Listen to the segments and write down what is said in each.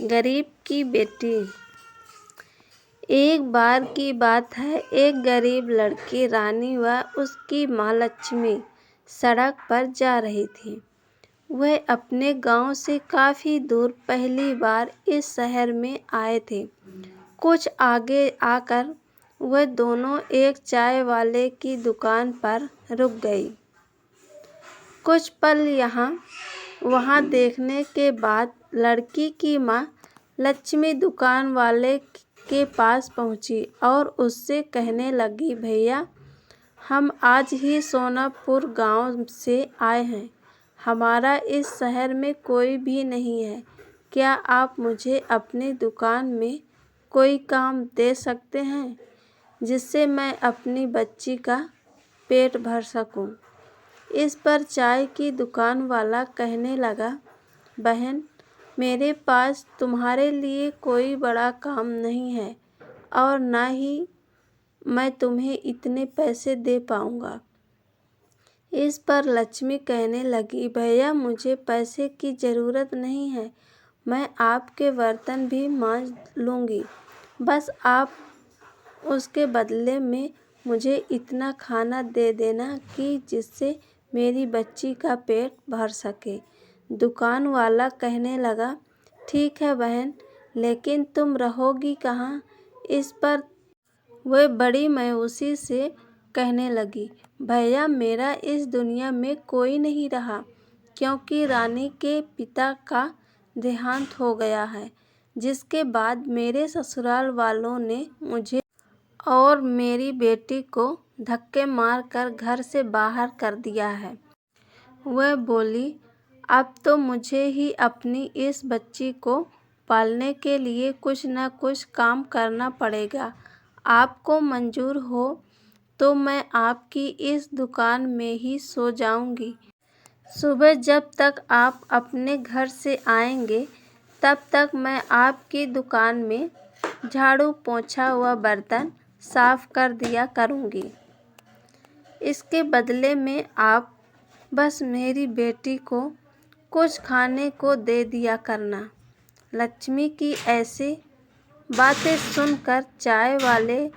गरीब की बेटी। एक बार की बात है, एक गरीब लड़की रानी व उसकी माँ लक्ष्मी सड़क पर जा रही थी। वह अपने गांव से काफ़ी दूर पहली बार इस शहर में आए थे। कुछ आगे आकर वह दोनों एक चाय वाले की दुकान पर रुक गई। कुछ पल यहाँ वहाँ देखने के बाद लड़की की माँ लक्ष्मी दुकान वाले के पास पहुँची और उससे कहने लगी, भैया, हम आज ही सोनापुर गांव से आए हैं। हमारा इस शहर में कोई भी नहीं है। क्या आप मुझे अपनी दुकान में कोई काम दे सकते हैं जिससे मैं अपनी बच्ची का पेट भर सकूं? इस पर चाय की दुकान वाला कहने लगा, बहन, मेरे पास तुम्हारे लिए कोई बड़ा काम नहीं है और ना ही मैं तुम्हें इतने पैसे दे पाऊंगा। इस पर लक्ष्मी कहने लगी, भैया, मुझे पैसे की ज़रूरत नहीं है। मैं आपके बर्तन भी मांज लूँगी। बस आप उसके बदले में मुझे इतना खाना दे देना कि जिससे मेरी बच्ची का पेट भर सके। दुकान वाला कहने लगा, ठीक है बहन, लेकिन तुम रहोगी कहाँ? इस पर वह बड़ी मायूसी से कहने लगी, भैया, मेरा इस दुनिया में कोई नहीं रहा, क्योंकि रानी के पिता का देहांत हो गया है, जिसके बाद मेरे ससुराल वालों ने मुझे और मेरी बेटी को धक्के मारकर घर से बाहर कर दिया है। वह बोली, अब तो मुझे ही अपनी इस बच्ची को पालने के लिए कुछ न कुछ काम करना पड़ेगा। आपको मंजूर हो तो मैं आपकी इस दुकान में ही सो जाऊंगी। सुबह जब तक आप अपने घर से आएंगे तब तक मैं आपकी दुकान में झाड़ू पोंछा व बर्तन साफ कर दिया करूंगी। इसके बदले में आप बस मेरी बेटी को कुछ खाने को दे दिया करना। लक्ष्मी की ऐसी बातें सुनकर चाय वाले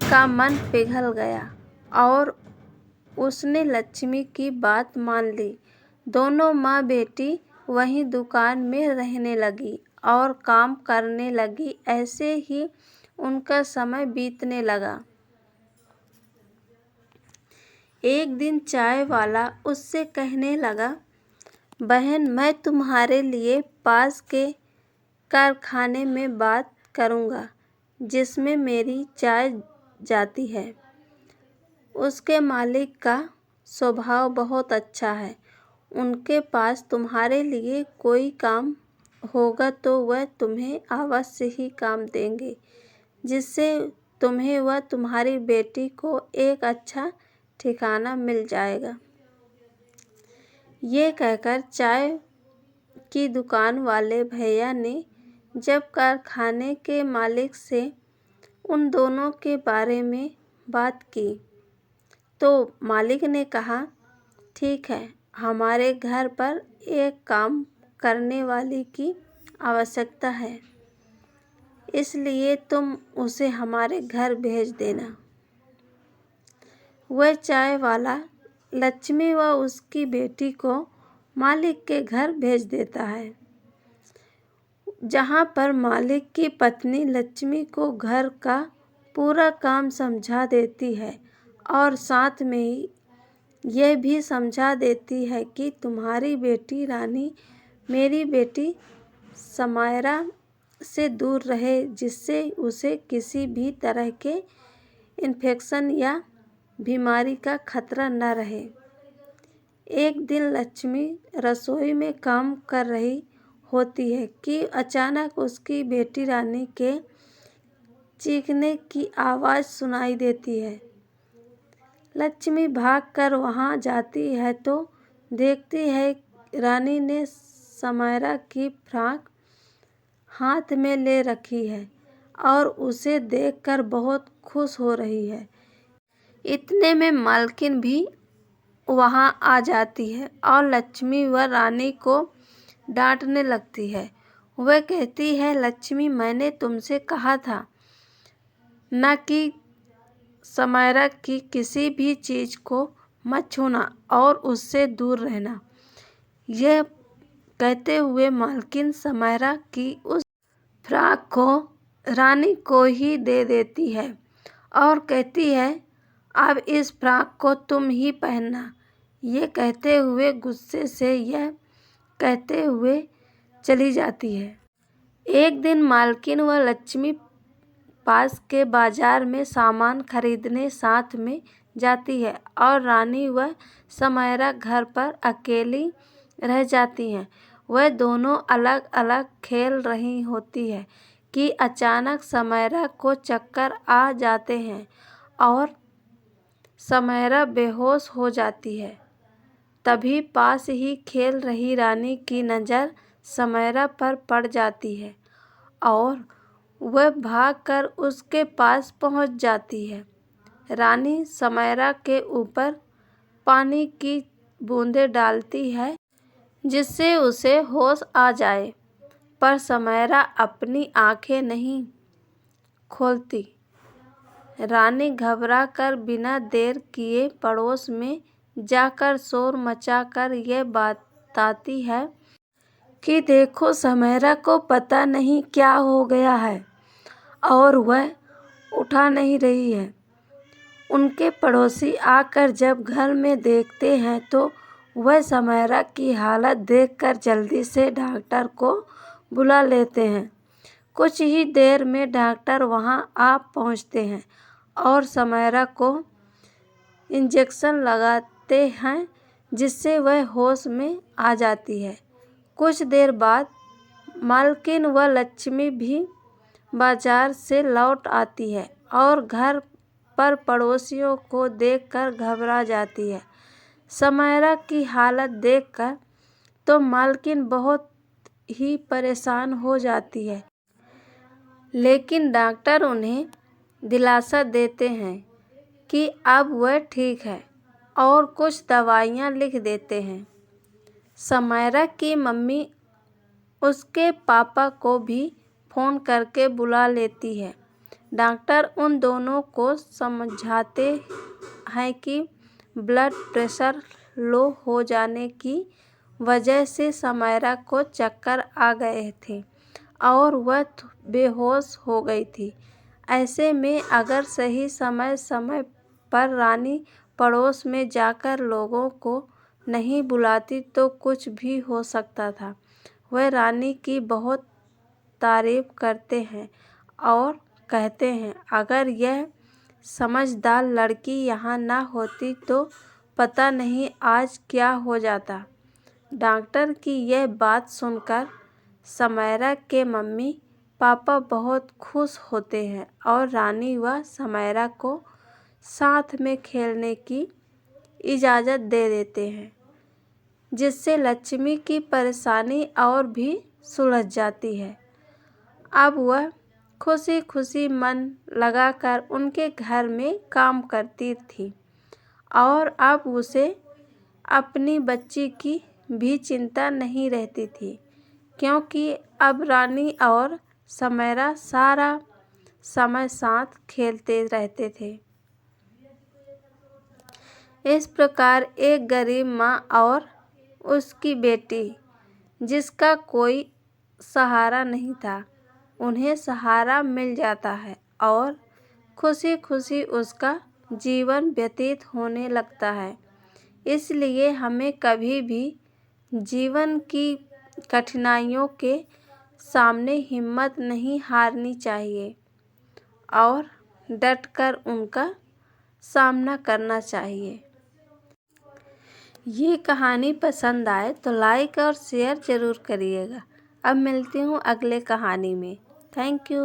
का मन पिघल गया और उसने लक्ष्मी की बात मान ली। दोनों माँ बेटी वहीं दुकान में रहने लगी और काम करने लगी। ऐसे ही उनका समय बीतने लगा। एक दिन चाय वाला उससे कहने लगा, बहन, मैं तुम्हारे लिए पास के कारखाने में बात करूँगा जिसमें मेरी चाय जाती है। उसके मालिक का स्वभाव बहुत अच्छा है। उनके पास तुम्हारे लिए कोई काम होगा तो वह तुम्हें अवश्य ही काम देंगे, जिससे तुम्हें व तुम्हारी बेटी को एक अच्छा ठिकाना मिल जाएगा। ये कहकर चाय की दुकान वाले भैया ने जब कारखाने के मालिक से उन दोनों के बारे में बात की तो मालिक ने कहा, ठीक है, हमारे घर पर एक काम करने वाली की आवश्यकता है, इसलिए तुम उसे हमारे घर भेज देना। वह चाय वाला लक्ष्मी व उसकी बेटी को मालिक के घर भेज देता है, जहाँ पर मालिक की पत्नी लक्ष्मी को घर का पूरा काम समझा देती है और साथ में ही यह भी समझा देती है कि तुम्हारी बेटी रानी मेरी बेटी समायरा से दूर रहे, जिससे उसे किसी भी तरह के इन्फेक्शन या बीमारी का खतरा न रहे। एक दिन लक्ष्मी रसोई में काम कर रही होती है कि अचानक उसकी बेटी रानी के चीखने की आवाज़ सुनाई देती है। लक्ष्मी भागकर वहां जाती है तो देखती है रानी ने समायरा की फ्रॉक हाथ में ले रखी है और उसे देखकर बहुत खुश हो रही है। इतने में मालकिन भी वहां आ जाती है और लक्ष्मी व रानी को डांटने लगती है। वह कहती है, लक्ष्मी, मैंने तुमसे कहा था न कि समायरा की किसी भी चीज़ को मत छूना और उससे दूर रहना। यह कहते हुए मालकिन समायरा की उस फ्रॉक को रानी को ही दे देती है और कहती है, अब इस फ्रॉक को तुम ही पहनना। ये कहते हुए गुस्से से यह कहते हुए चली जाती है। एक दिन मालकिन व लक्ष्मी पास के बाजार में सामान खरीदने साथ में जाती है और रानी व समायरा घर पर अकेली रह जाती हैं। वह दोनों अलग अलग खेल रही होती है कि अचानक समायरा को चक्कर आ जाते हैं और समायरा बेहोश हो जाती है। तभी पास ही खेल रही रानी की नज़र समायरा पर पड़ जाती है और वह भागकर उसके पास पहुंच जाती है। रानी समायरा के ऊपर पानी की बूंदें डालती है जिससे उसे होश आ जाए, पर समायरा अपनी आंखें नहीं खोलती। रानी घबराकर बिना देर किए पड़ोस में जाकर शोर मचाकर यह बताती है कि देखो, समायरा को पता नहीं क्या हो गया है और वह उठा नहीं रही है। उनके पड़ोसी आकर जब घर में देखते हैं तो वह समायरा की हालत देखकर जल्दी से डॉक्टर को बुला लेते हैं। कुछ ही देर में डॉक्टर वहां आ पहुंचते हैं और समायरा को इंजेक्शन लगाते हैं जिससे वह होश में आ जाती है। कुछ देर बाद मालकिन व लक्ष्मी भी बाजार से लौट आती है और घर पर पड़ोसियों को देखकर घबरा जाती है। समायरा की हालत देखकर तो मालकिन बहुत ही परेशान हो जाती है, लेकिन डॉक्टर उन्हें दिलासा देते हैं कि अब वह ठीक है और कुछ दवाइयाँ लिख देते हैं। समायरा की मम्मी उसके पापा को भी फ़ोन करके बुला लेती है। डॉक्टर उन दोनों को समझाते हैं कि ब्लड प्रेशर लो हो जाने की वजह से समायरा को चक्कर आ गए थे और वह बेहोश हो गई थी। ऐसे में अगर सही समय समय पर रानी पड़ोस में जाकर लोगों को नहीं बुलाती तो कुछ भी हो सकता था। वह रानी की बहुत तारीफ करते हैं और कहते हैं, अगर यह समझदार लड़की यहाँ ना होती तो पता नहीं आज क्या हो जाता। डॉक्टर की यह बात सुनकर समायरा के मम्मी पापा बहुत खुश होते हैं और रानी व समायरा को साथ में खेलने की इजाज़त दे देते हैं, जिससे लक्ष्मी की परेशानी और भी सुलझ जाती है। अब वह खुशी खुशी मन लगाकर उनके घर में काम करती थी और अब उसे अपनी बच्ची की भी चिंता नहीं रहती थी, क्योंकि अब रानी और समायरा सारा समय साथ खेलते रहते थे। इस प्रकार एक गरीब माँ और उसकी बेटी, जिसका कोई सहारा नहीं था, उन्हें सहारा मिल जाता है और खुशी खुशी उसका जीवन व्यतीत होने लगता है। इसलिए हमें कभी भी जीवन की कठिनाइयों के सामने हिम्मत नहीं हारनी चाहिए और डटकर उनका सामना करना चाहिए। ये कहानी पसंद आए तो लाइक और शेयर ज़रूर करिएगा। अब मिलती हूँ अगले कहानी में। Thank you.